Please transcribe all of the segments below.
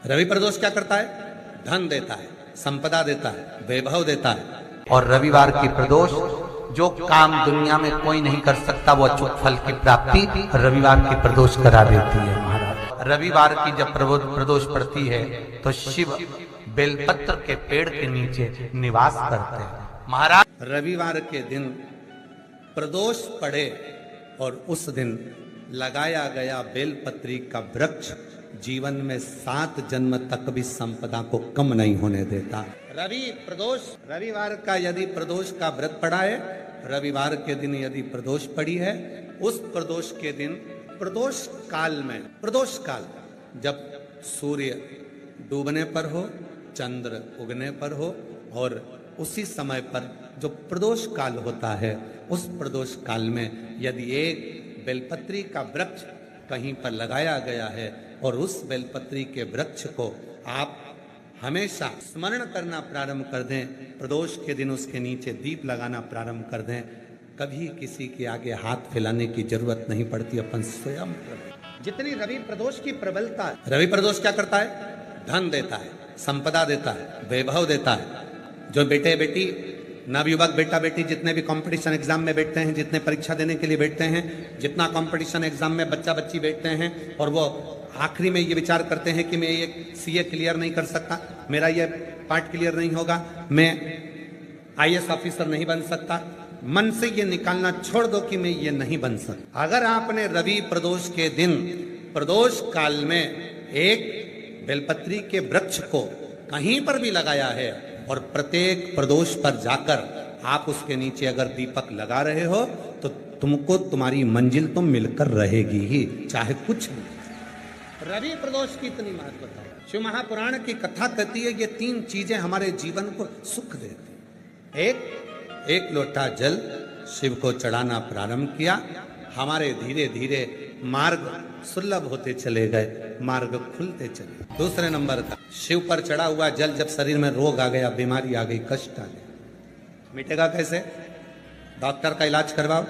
रवि प्रदोष क्या करता है? धन देता है, संपदा देता है, वैभव देता है। और रविवार की प्रदोष जो काम दुनिया में कोई नहीं कर सकता वो अचूक फल की प्राप्ति रविवार की प्रदोष करा देती है महाराज। रविवार की जब प्रदोष पड़ती है तो शिव बेलपत्र के पेड़ के नीचे निवास करते हैं महाराज। रविवार के दिन प्रदोष पड़े और उस दिन लगाया गया बेलपत्री का वृक्ष जीवन में 7 जन्म तक भी संपदा को कम नहीं होने देता। रवि प्रदोष, रविवार का यदि प्रदोष का व्रत पड़ा है, रविवार के दिन यदि प्रदोष पड़ी है, उस प्रदोष के दिन प्रदोष काल में, प्रदोष काल जब सूर्य डूबने पर हो, चंद्र उगने पर हो और उसी समय पर जो प्रदोष काल होता है, उस प्रदोष काल में यदि एक बेलपत्री का वृक्ष कहीं पर लगाया गया है और उस बेलपत्री के वृक्ष को आप हमेशा स्मरण करना प्रारंभ कर दें, प्रदोष के दिन उसके नीचे दीप लगाना प्रारंभ कर दें, कभी किसी के आगे हाथ फैलाने की जरूरत नहीं पड़ती, अपन स्वयं। जितनी रवि प्रदोष की प्रबलता है, रवि प्रदोष क्या करता है? धन देता है, संपदा देता है, वैभव देता है। जो बेटे बेटी, नवयुवक बेटा बेटी जितने भी कंपटीशन एग्जाम में बैठते हैं, जितने परीक्षा देने के लिए बैठते हैं, जितना कंपटीशन एग्जाम में बच्चा बच्ची बैठते हैं और वो आखिरी में ये विचार करते हैं कि मैं ये सीए क्लियर नहीं कर सकता, मेरा ये पार्ट क्लियर नहीं होगा, मैं आईएएस ऑफिसर नहीं बन सकता, मन से ये निकालना छोड़ दो कि मैं ये नहीं बन सकता। अगर आपने रवि प्रदोष के दिन प्रदोष काल में एक बेलपत्री के वृक्ष को कहीं पर भी लगाया है और प्रत्येक प्रदोष पर जाकर आप उसके नीचे अगर दीपक लगा रहे हो तो तुमको तुम्हारी मंजिल तो मिलकर रहेगी ही, चाहे कुछ भी। रवि प्रदोष की इतनी महत्वता है। शिव महापुराण की कथा कहती है ये 3 चीजें हमारे जीवन को सुख देती। एक लोटा जल शिव को चढ़ाना प्रारंभ किया, हमारे धीरे धीरे मार्ग सुलभ होते चले गए, मार्ग खुलते चले। दूसरे नंबर का, शिव पर चढ़ा हुआ जल जब शरीर में रोग आ गया, बीमारी आ गई, कष्ट आ गया, मिटेगा कैसे? डॉक्टर का इलाज करवाओ,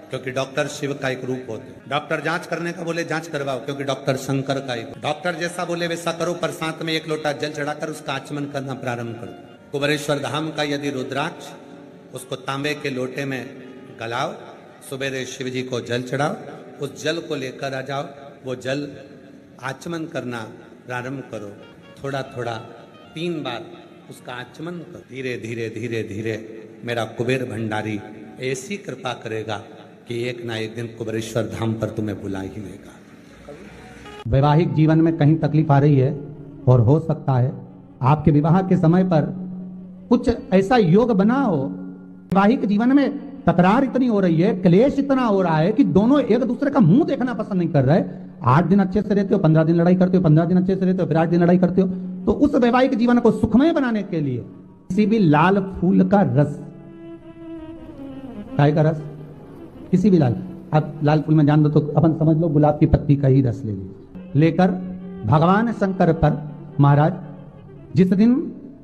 क्योंकि डॉक्टर शिव का एक रूप होते हैं। डॉक्टर जांच करने का बोले, जांच करवाओ, क्योंकि डॉक्टर शंकर का एक। डॉक्टर जैसा बोले वैसा करो, पर साथ में 1 लोटा जल चढ़ाकर उसका आचमन करना प्रारंभ करो। कुबेरेश्वर धाम का यदि रुद्राक्ष, उसको तांबे के लोटे में गलाओ, सुबेरे शिव जी को जल चढ़ाओ, उस जल को लेकर आ जाओ, वो जल आचमन करना प्रारंभ करो, थोड़ा थोड़ा 3 बार उसका आचमन करो। धीरे धीरे धीरे धीरे मेरा कुबेर भंडारी ऐसी कृपा करेगा कि एक ना एक दिन कुबेरेश्वर धाम पर तुम्हें बुला ही लेगा। वैवाहिक जीवन में कहीं तकलीफ आ रही है और हो सकता है आपके विवाह के समय पर कुछ ऐसा योग बना हो, वैवाहिक जीवन में तकरार इतनी हो रही है, क्लेश इतना हो रहा है कि दोनों एक दूसरे का मुंह देखना पसंद नहीं कर रहे। 8 दिन अच्छे से रहते हो, 15 दिन लड़ाई करते हो, 15 दिन अच्छे से रहते हो, फिर 8 दिन लड़ाई करते हो। तो उस वैवाहिक जीवन को सुखमय बनाने के लिए किसी भी लाल फूल का रस, काय का रस, किसी भी लाल, अब लाल फूल में जान दो तो अपन समझ लो गुलाब की पत्ती का ही रस ले लीजिए, लेकर भगवान शंकर पर महाराज जिस दिन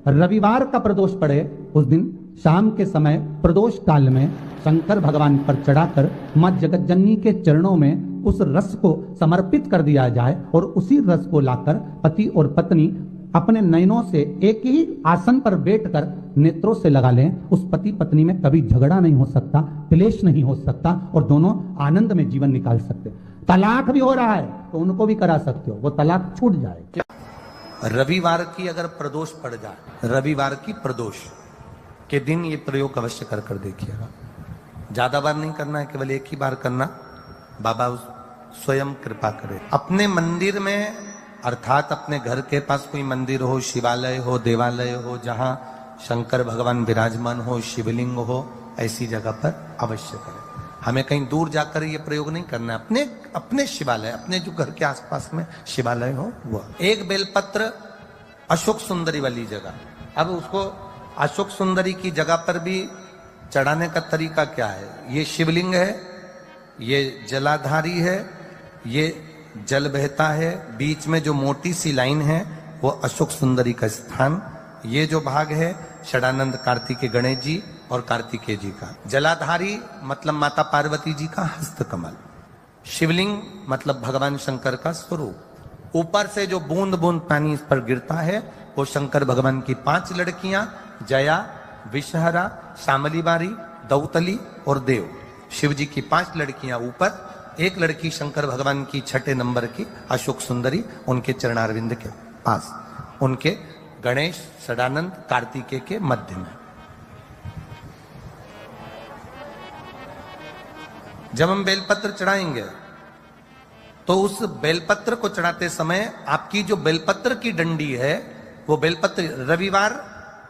रविवार का प्रदोष पड़े उस दिन शाम के समय प्रदोष काल में शंकर भगवान पर चढ़ाकर मां जगत जननी के चरणों में उस रस को समर्पित कर दिया जाए और उसी रस को लाकर पति और पत्नी अपने नयनों से एक ही आसन पर बैठकर नेत्रों से लगा लें। उस पति पत्नी में कभी झगड़ा नहीं हो सकता, क्लेश नहीं हो सकता और दोनों आनंद में जीवन निकाल सकते। तलाक भी हो रहा है तो उनको भी करा सकते हो, वो तलाक छूट जाए। रविवार की अगर प्रदोष पड़ जाए, रविवार की प्रदोष के दिन ये प्रयोग अवश्य कर कर देखिएगा। ज्यादा बार नहीं करना है, केवल एक ही बार करना, बाबा स्वयं कृपा करे। अपने मंदिर में अर्थात अपने घर के पास कोई मंदिर हो, शिवालय हो, देवालय हो, जहां शंकर भगवान विराजमान हो, शिवलिंग हो, ऐसी जगह पर अवश्य करें। हमें कहीं दूर जाकर ये प्रयोग नहीं करना है, अपने अपने शिवालय, अपने जो घर के आसपास में शिवालय हो वो। एक बेलपत्र अशोक सुंदरी वाली जगह, अब उसको अशोक सुंदरी की जगह पर भी चढ़ाने का तरीका क्या है? ये शिवलिंग है, ये जलाधारी है, ये जल बहता है, बीच में जो मोटी सी लाइन है वो अशोक सुंदरी का स्थान, ये जो भाग है षडानंद कार्तिकेय गणेश जी और कार्तिकेय जी का। जलाधारी मतलब माता पार्वती जी का हस्त कमल, शिवलिंग मतलब भगवान शंकर का स्वरूप, ऊपर से जो बूंद बूंद पानी इस पर गिरता है वो शंकर भगवान की 5 लड़कियां जया, विषहरा, शामली बारी, दौतली और देव। शिव जी की 5 लड़कियां ऊपर, एक लड़की शंकर भगवान की 6 नंबर की अशोक सुंदरी उनके चरणारविंद के पास, उनके गणेश, सदानंद, कार्तिकेय के मध्य में। जब हम बेलपत्र चढ़ाएंगे तो उस बेलपत्र को चढ़ाते समय आपकी जो बेलपत्र की डंडी है वो बेलपत्र, रविवार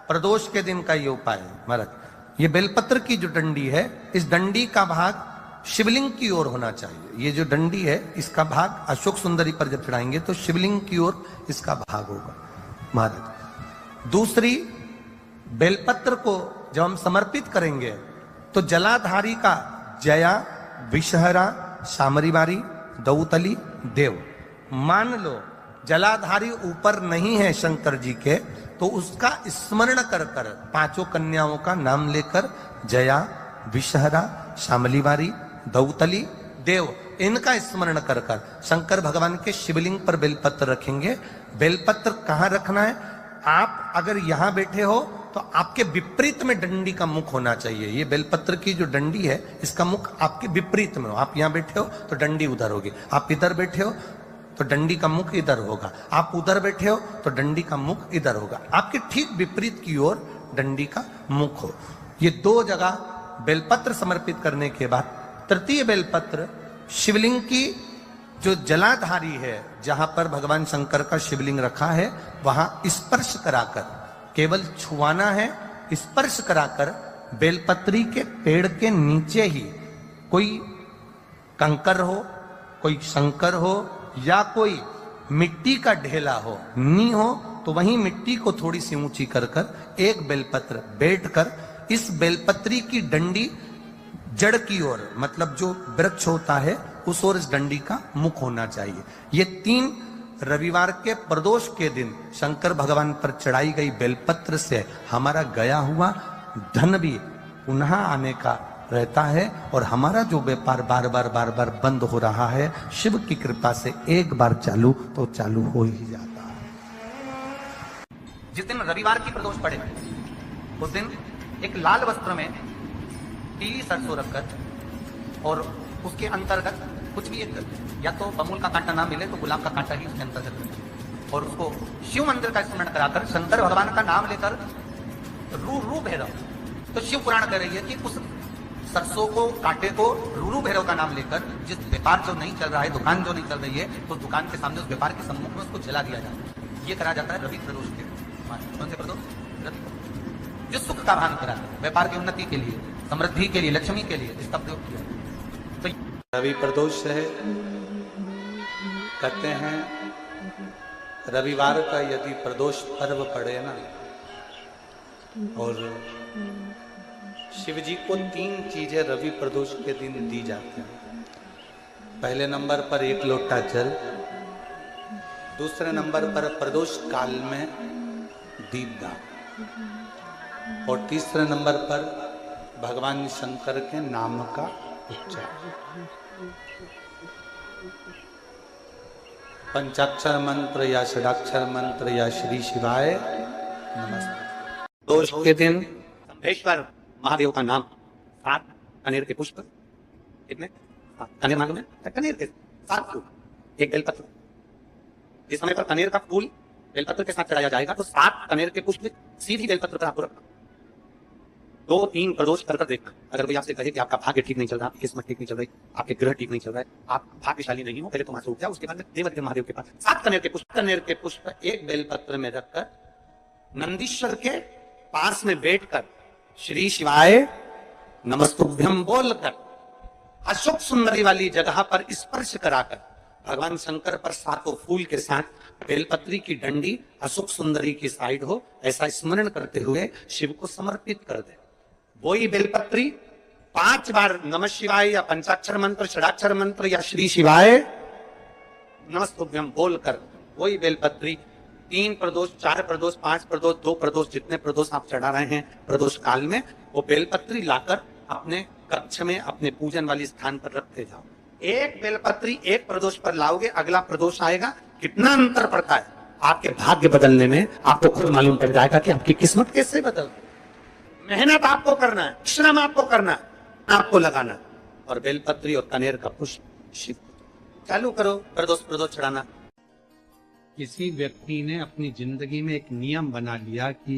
प्रदोष के दिन का ये उपाय है महाराज। ये बेलपत्र की जो डंडी है, इस डंडी का भाग शिवलिंग की ओर होना चाहिए। ये जो डंडी है इसका भाग अशोक सुंदरी पर जब चढ़ाएंगे तो शिवलिंग की ओर इसका भाग होगा महाराज। दूसरी, बेलपत्र को जब हम समर्पित करेंगे तो जलाधारी का जया, विषहरा, शामरी बारी, दौतली, देव। मान लो जलाधारी ऊपर नहीं है शंकर जी के, तो उसका स्मरण कर कर 5 कन्याओं का नाम लेकर जया, विषहरा, शामली बारी, दौतली, देव, इनका स्मरण कर कर शंकर भगवान के शिवलिंग पर बेलपत्र रखेंगे। बेलपत्र कहां रखना है? आप अगर यहां बैठे हो तो आपके विपरीत में डंडी का मुख होना चाहिए। ये बेलपत्र की जो डंडी है इसका मुख आपके विपरीत में हो। आप यहां बैठे हो तो डंडी उधर होगी, आप इधर बैठे हो तो डंडी का मुख इधर होगा, आप उधर बैठे हो तो डंडी का मुख इधर होगा। आपके ठीक विपरीत की ओर डंडी का मुख हो। ये 2 जगह बेलपत्र समर्पित करने के बाद तृतीय बेलपत्र शिवलिंग की जो जलाधारी है, जहां पर भगवान शंकर का शिवलिंग रखा है, वहां स्पर्श कराकर, केवल छुआना है, स्पर्श कराकर बेलपत्री के पेड़ के नीचे ही कोई कंकर हो, कोई शंकर हो या कोई मिट्टी का ढेला हो, नी हो, तो वहीं मिट्टी को थोड़ी सी ऊंची कर कर एक बेलपत्र बैठकर इस बेलपत्री की डंडी जड़ की ओर, मतलब जो वृक्ष होता है उस ओर इस डंडी का मुख होना चाहिए। ये 3 रविवार के प्रदोष के दिन शंकर भगवान पर चढ़ाई गई बेलपत्र से हमारा गया हुआ धन भी पुनः आने का रहता है और हमारा जो व्यापार बार बार बंद हो रहा है, शिव की कृपा से एक बार चालू तो चालू हो ही जाता है। जिस दिन रविवार की प्रदोष पड़े उस दिन एक लाल वस्त्र में पीली सरसों रखकर और उसके अंतर्गत कुछ भी एक, या तो बमूल का कांटा ना मिले तो गुलाब का कांटा ही उसके अंतर्गत रखें और उसको शिव मंदिर का स्मरण कराकर शंकर भगवान का नाम लेकर रू भैरव, तो शिव पुराण कह रही है कि उस सरसों को, कांटे को रू भैरव का नाम लेकर जिस व्यापार जो नहीं चल रहा है, दुकान जो नहीं चल रही है, तो दुकान के सामने उस व्यापार के सम्मुख में उसको जला दिया जाता है। ये करा जाता है रवि प्रदोष के। कौन से प्रदोष? जो सुख का भान करा, व्यापार की उन्नति के लिए, समृद्धि के लिए, लक्ष्मी के लिए इसका प्रयोग किया। तो रवि प्रदोष है, कहते हैं रविवार का यदि प्रदोष पर्व पड़े ना, और शिव जी को 3 चीजें रवि प्रदोष के दिन दी जाती हैं। पहले नंबर पर 1 लोटा जल, दूसरे नंबर पर प्रदोष काल में दीपदान और तीसरे नंबर पर भगवान शंकर के नाम का उच्चारण। पंचाक्षर मंत्र या षडाक्षर मंत्र या श्री शिवाय नमस्ते। दोष के दिन ईश्वर महादेव का नाम 7 कनेर के पुष्प, कितने? 7 कनेर मालूम है? कनेर के 7 फूल, एक बेलपत्र। जिस समय पर कनेर का फूल बेलपत्र के साथ चढ़ाया जाएगा तो 7 कनेर के पुष्प सीधी बेलपत्र पर आपको रखना। 2-3 प्रदोष कर देखना। अगर कोई आपसे कहे कि आपका भाग्य ठीक नहीं चल रहा, आपकी किस्मत ठीक नहीं चल रही, आपके ग्रह ठीक नहीं चल रहा है, आप भाग्यशाली नहीं हो, पहले तो वहां से उठ जाओ, उसके बाद देवदेव महादेव के पास 7 कनेर के पुष्प एक बेलपत्र में रखकर नंदीश्वर के पास में बैठकर श्री शिवाय नमस्तुभ्यम बोलकर अशोक सुंदरी वाली जगह पर स्पर्श कराकर भगवान शंकर पर 7 फूल के साथ बेलपत्री की डंडी अशोक सुंदरी की साइड हो, ऐसा स्मरण करते हुए शिव को समर्पित कर दे। वही बेलपत्री 5 बार नमः शिवाय या पंचाक्षर मंत्र, षडाक्षर मंत्र या श्री शिवाय नमस्तुभ्यम बोलकर वही बेलपत्री 3 प्रदोष, 4 प्रदोष, 5 प्रदोष, 2 प्रदोष, जितने प्रदोष आप चढ़ा रहे हैं प्रदोष काल में, वो बेलपत्री लाकर अपने कक्ष में, अपने पूजन वाली स्थान पर रखते जाओ। एक बेलपत्री एक प्रदोष पर लाओगे, अगला प्रदोष आएगा, कितना अंतर पड़ता है। आपके भाग्य बदलने में आपको खुद मालूम पड़ जाएगा कि आपकी किस्मत कैसे बदल। मेहनत आपको करना है, श्रम आपको करना है, आपको लगाना, और बेलपत्री और कनेर का पुष्प शिव चालू करो, प्रदोष चढ़ाना। किसी व्यक्ति ने अपनी जिंदगी में एक नियम बना लिया कि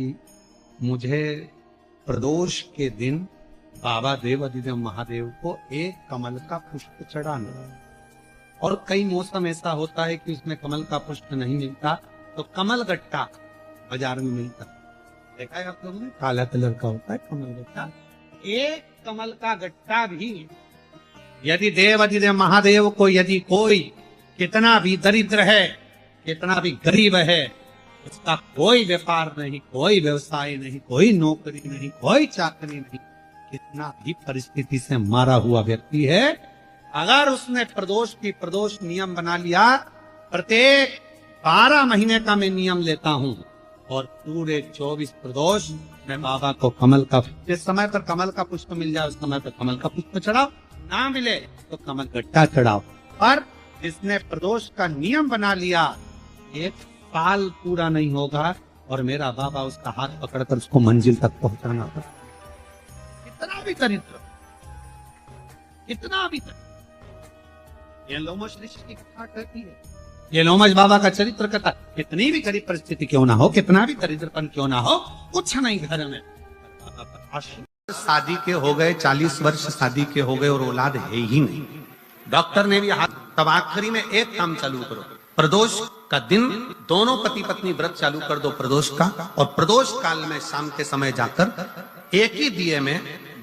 मुझे प्रदोष के दिन बाबा देवाधिदेव महादेव को एक कमल का पुष्प चढ़ाना है। और कई मौसम ऐसा होता है कि उसमें कमल का पुष्प नहीं मिलता, तो कमल गट्टा बाजार में मिलता, देखा है आप लोगों ने, काला कलर का होता है कमल गट्टा। एक कमल का गट्टा भी यदि देवाधिदेव महादेव को, यदि कोई कितना भी दरिद्र है, कितना भी गरीब है, उसका कोई व्यापार नहीं, कोई व्यवसाय नहीं, कोई नौकरी नहीं, कोई चाकरी नहीं, कितना भी परिस्थिति से मारा हुआ व्यक्ति है, अगर उसने प्रदोष नियम बना लिया, प्रत्येक 12 महीने का मैं नियम लेता हूं और पूरे 24 प्रदोष मैं बाबा को कमल का, जिस समय पर कमल का पुष्प मिल जाए उस समय पर कमल का पुष्प चढ़ाओ, ना मिले तो कमल गट्टा चढ़ाओ। पर जिसने प्रदोष का नियम बना लिया, एक साल पूरा नहीं होगा और मेरा बाबा उसका हाथ पकड़कर उसको मंजिल तक पहुंचाना पड़ा। इतना भी दरिद्र, इतना भी दरिद्र। ये लोमश ऋषि की कथा कहती है, ये लोमश बाबा का चरित्र कथा। कितनी भी गरीब परिस्थिति क्यों ना हो, कितना भी दरिद्रपन क्यों ना हो, कुछ नहीं घर में, शादी के हो गए 40 वर्ष, शादी के हो गए और औलाद है ही नहीं, डॉक्टर ने भी हाथ, तब आखिरी में एक काम चालू करो, प्रदोष का दिन दोनों पति पत्नी व्रत चालू कर दो प्रदोष का, और प्रदोष काल में शाम के समय जाकर एक ही दिए में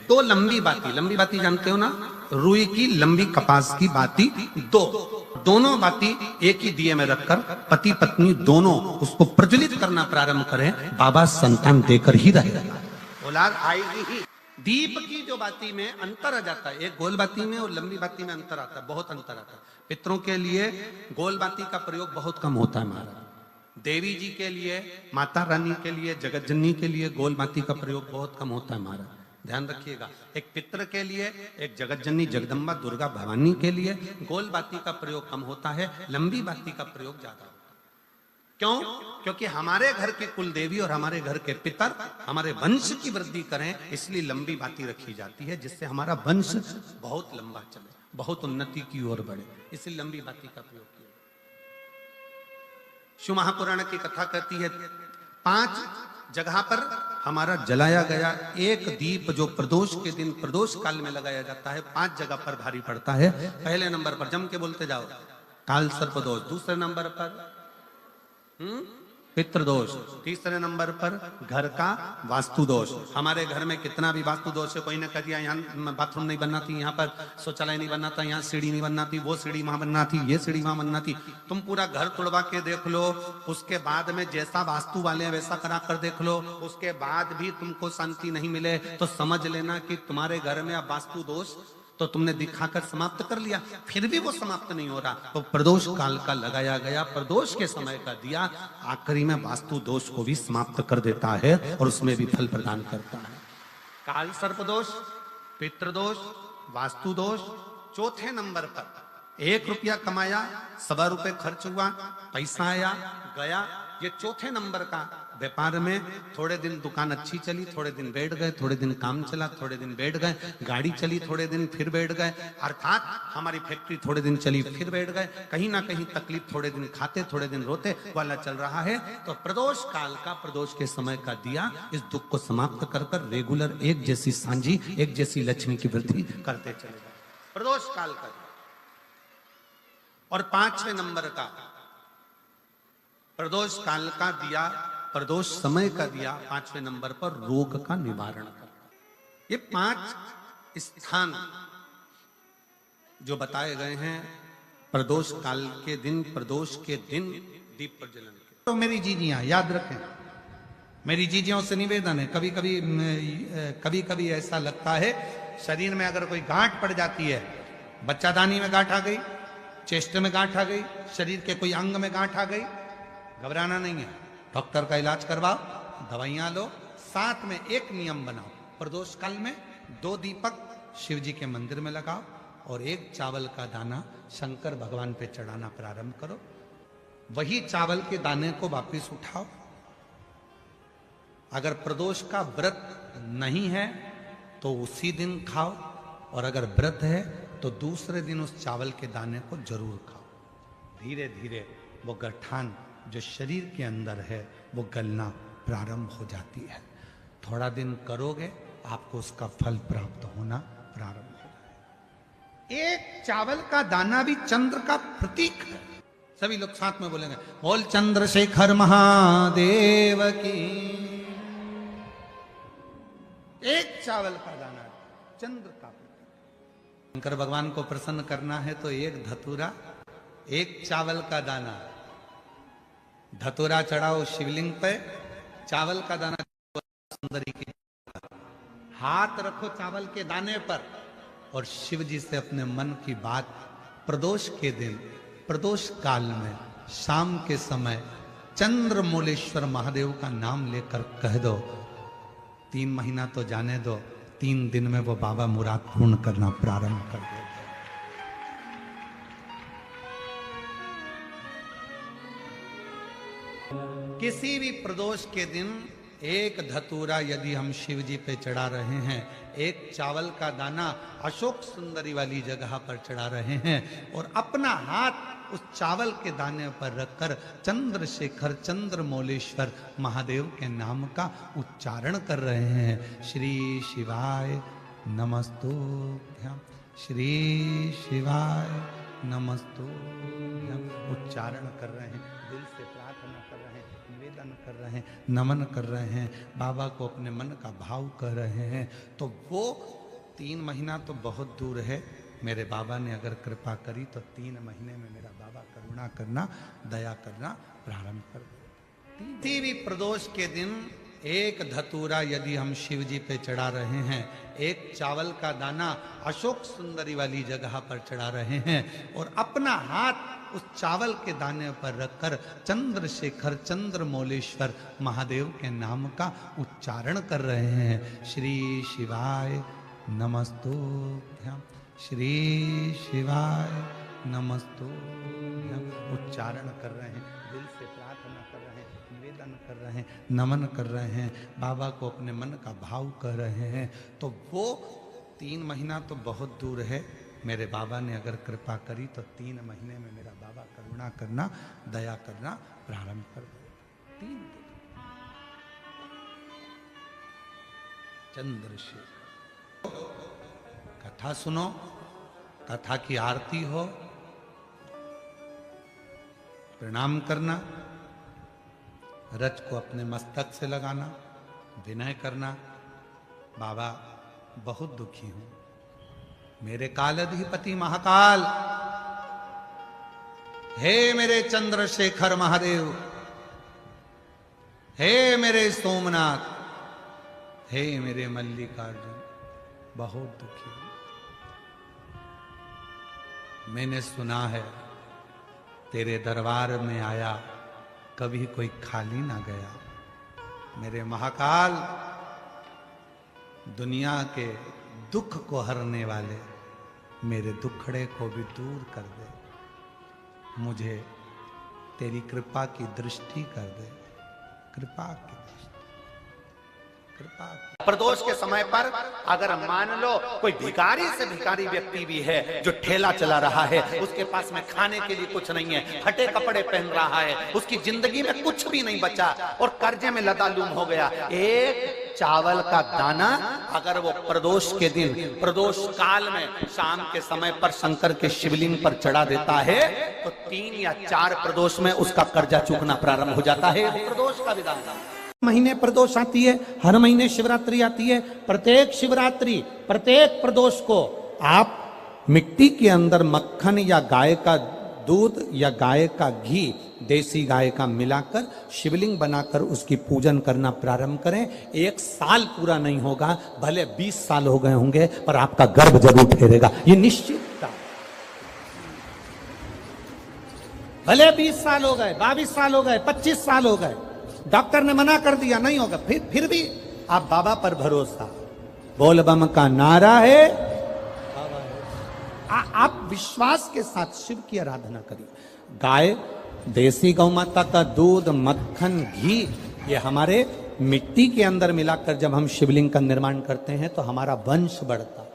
2 लंबी बाती जानते हो ना, रुई की लंबी कपास की बाती, दोनों बाती एक ही दिए में रखकर पति पत्नी दोनों उसको प्रज्वलित करना प्रारंभ करें, बाबा संतान देकर ही रहेगा, औलाद आएगी ही। दीप की जो बाती में अंतर आ जाता है, एक गोल बाती में और लंबी बाती में अंतर आता है, बहुत अंतर आता है। पितरों के लिए गोल बाती का प्रयोग बहुत कम होता है महाराज, देवी जी के लिए, माता रानी के लिए, जगत जननी के लिए गोल बाती का प्रयोग बहुत कम होता है महाराज, ध्यान रखिएगा। एक पितर के लिए, एक जगत जननी जगदम्बा दुर्गा भवानी के लिए गोल बाती का प्रयोग कम होता है, लंबी बाती का प्रयोग ज्यादा होता है। क्यों? क्योंकि हमारे घर के कुल देवी और हमारे घर के पितर हमारे वंश की वृद्धि करें, इसलिए लंबी बाती रखी जाती है, जिससे हमारा वंश बहुत लंबा चले, बहुत उन्नति की ओर बढ़े, इसलिए लंबी बाती का प्रयोग किया। शिव महापुराण की कथा कहती है 5 जगह पर हमारा जलाया गया एक दीप जो प्रदोष के दिन प्रदोष काल में लगाया जाता है, 5 जगह पर भारी पड़ता है। पहले नंबर पर जम के बोलते जाओ, काल सर्प दोष। दूसरे नंबर पर पितृदोष। तीसरे नंबर पर घर का वास्तु दोष। हमारे घर में कितना भी वास्तु दोष है, कोई ने कह दिया यहाँ बाथरूम नहीं बनना थी, यहाँ पर शौचालय नहीं बनना था, यहाँ सीढ़ी नहीं बनना थी, वो सीढ़ी वहां बनना थी, ये सीढ़ी वहां बनना थी। तुम पूरा घर तोड़वा के देख लो, उसके बाद में जैसा वास्तु वाले हैं वैसा करा कर देख लो, उसके बाद भी तुमको शांति नहीं मिले तो समझ लेना कि तुम्हारे घर में अब वास्तु दोष तो तुमने दिखाकर समाप्त कर लिया, फिर भी वो समाप्त नहीं हो रहा, तो प्रदोष काल का लगाया गया प्रदोष के समय का दिया आखिरी में वास्तु दोष को भी समाप्त कर देता है और उसमें भी फल प्रदान करता है। काल सर्प दोष, पितृदोष, वास्तु दोष। चौथे नंबर पर 1 रुपया कमाया, 1.25 रुपये खर्च हुआ, पैसा आया गया। ये चौथे नंबर का व्यापार में थोड़े दिन दुकान अच्छी चली, थोड़े दिन बैठ गए, थोड़े दिन काम चला, थोड़े दिन बैठ गए, गाड़ी चली थोड़े दिन फिर बैठ गए, अर्थात हमारी फैक्ट्री थोड़े दिन चली फिर बैठ गए, कहीं ना कहीं तकलीफ, थोड़े दिन खाते थोड़े दिन रोते वाला चल रहा है। तो प्रदोष काल का, प्रदोष के समय का दिया इस दुख को समाप्त कर कर रेगुलर एक जैसी सांझी, एक जैसी लक्ष्मी की वृद्धि करते चले गए, प्रदोष काल का। और 5वें नंबर का प्रदोष काल का दिया, प्रदोष समय का दिया 5वें नंबर पर रोग का निवारण कर। ये 5 स्थान जो बताए गए हैं प्रदोष काल के दिन, प्रदोष के दिन दीप प्रज्वलन के। तो मेरी जीजियां याद रखें, मेरी जीजियों से निवेदन है, कभी कभी ऐसा लगता है शरीर में अगर कोई गांठ पड़ जाती है, बच्चादानी में गांठ आ गई, चेस्ट में गांठ आ गई, शरीर के कोई अंग में गांठ आ गई, घबराना नहीं है, डॉक्टर का इलाज करवाओ, दवाइयां लो, साथ में एक नियम बनाओ, प्रदोष काल में 2 दीपक शिव जी के मंदिर में लगाओ और 1 चावल का दाना शंकर भगवान पे चढ़ाना प्रारंभ करो। वही चावल के दाने को वापस उठाओ। अगर प्रदोष का व्रत नहीं है तो उसी दिन खाओ, और अगर व्रत है तो दूसरे दिन उस चावल के दाने को जरूर खाओ। धीरे धीरे वो गठान जो शरीर के अंदर है वो गलना प्रारंभ हो जाती है। थोड़ा दिन करोगे आपको उसका फल प्राप्त होना प्रारंभ हो जाएगा। एक चावल का दाना भी चंद्र का प्रतीक है। सभी लोग साथ में बोलेंगे, बोल चंद्रशेखर महादेव की। एक चावल का दाना चंद्र का प्रतीक। शंकर भगवान को प्रसन्न करना है तो एक धतूरा, एक चावल का दाना, धतूरा चढ़ाओ शिवलिंग पे, चावल का दाना सुंदरी की, हाथ रखो चावल के दाने पर और शिव जी से अपने मन की बात प्रदोष के दिन, प्रदोष काल में, शाम के समय चंद्रमौलेश्वर महादेव का नाम लेकर कह दो। 3 महीना तो जाने दो, 3 दिन में वो बाबा मुराद पूर्ण करना प्रारंभ कर देगा। किसी भी प्रदोष के दिन एक धतूरा यदि हम शिव जी पे चढ़ा रहे हैं, एक चावल का दाना अशोक सुंदरी वाली जगह पर चढ़ा रहे हैं और अपना हाथ उस चावल के दाने पर रखकर चंद्रशेखर चंद्रमौलेश्वर महादेव के नाम का उच्चारण कर रहे हैं। श्री शिवाय नमस्तुभ्यं, श्री शिवाय नमस्तुभ्यं उच्चारण कर रहे हैं, दिल से प्रार्थना कर रहे हैं, निवेदन कर रहे हैं, नमन कर रहे हैं, बाबा को अपने मन का भाव कर रहे हैं। तो वो 3 महीना तो बहुत दूर है। मेरे बाबा ने अगर कृपा करी तो 3 महीने में मेरा बाबा करुणा करना, दया करना प्रारंभ कर दे। किसी भी प्रदोष के दिन एक धतूरा यदि हम शिव जी पे चढ़ा रहे हैं, एक चावल का दाना अशोक सुंदरी वाली जगह पर चढ़ा रहे हैं और अपना हाथ उस चावल के दाने पर रखकर चंद्रशेखर चंद्रमौलेश्वर महादेव के नाम का उच्चारण कर रहे हैं। श्री शिवाय नमस्तुभ्यं, श्री शिवाय नमस्तुभ्यं उच्चारण कर रहे हैं, दिल से प्रार्थना कर रहे हैं, निवेदन कर रहे हैं, नमन कर रहे हैं, बाबा को अपने मन का भाव कर रहे हैं। तो वो 3 महीना तो बहुत दूर है। मेरे बाबा ने अगर कृपा करी तो 3 महीने में मेरा बाबा करुणा करना, दया करना प्रारंभ कर देगा। 3 दिन चंद्रशेखर कथा सुनो, कथा की आरती हो, प्रणाम करना, रज को अपने मस्तक से लगाना, विनय करना। बाबा बहुत दुखी हूं, मेरे कालाधिपति महाकाल, हे मेरे चंद्रशेखर महादेव, हे मेरे सोमनाथ, हे मेरे मल्लिकार्जुन, बहुत दुखी हूं। मैंने सुना है तेरे दरबार में आया कभी कोई खाली ना गया। मेरे महाकाल, दुनिया के दुख को हरने वाले मेरे दुखड़े को भी दूर कर दे, मुझे तेरी कृपा की दृष्टि कर दे, कृपा की दृष्टि, कृपा की। प्रदोष के समय पर अगर मान लो कोई भिखारी से भिखारी व्यक्ति भी है जो ठेला चला रहा है, उसके पास में खाने के लिए कुछ नहीं है, फटे कपड़े पहन रहा है, उसकी जिंदगी में कुछ भी नहीं बचा और कर्जे में लदालूम हो गया, एक चावल का दाना अगर वो प्रदोष के दिन, प्रदोष काल में शाम के समय पर शंकर के शिवलिंग पर चढ़ा देता है तो 3 या 4 प्रदोष में उसका कर्जा चूकना प्रारंभ हो जाता है। प्रदोष का विधान महीने प्रदोष आती है, हर महीने शिवरात्रि आती है। प्रत्येक शिवरात्रि, प्रत्येक प्रदोष को आप मिट्टी के अंदर मक्खन या गाय का दूध या गाय का घी, देसी गाय का मिलाकर शिवलिंग बनाकर उसकी पूजन करना प्रारंभ करें। 1 साल पूरा नहीं होगा, भले 20 साल हो गए होंगे, पर आपका गर्भ जरूर ठहरेगा, ये निश्चित। भले 20 साल हो गए, 22 साल हो गए, 25 साल हो गए, डॉक्टर ने मना कर दिया नहीं होगा, फिर भी आप बाबा पर भरोसा, बोल बम का नारा है, आप विश्वास के साथ शिव की आराधना करिए। गाय देसी गौ माता का दूध, मक्खन, घी, ये हमारे मिट्टी के अंदर मिलाकर जब हम शिवलिंग का निर्माण करते हैं तो हमारा वंश बढ़ता है।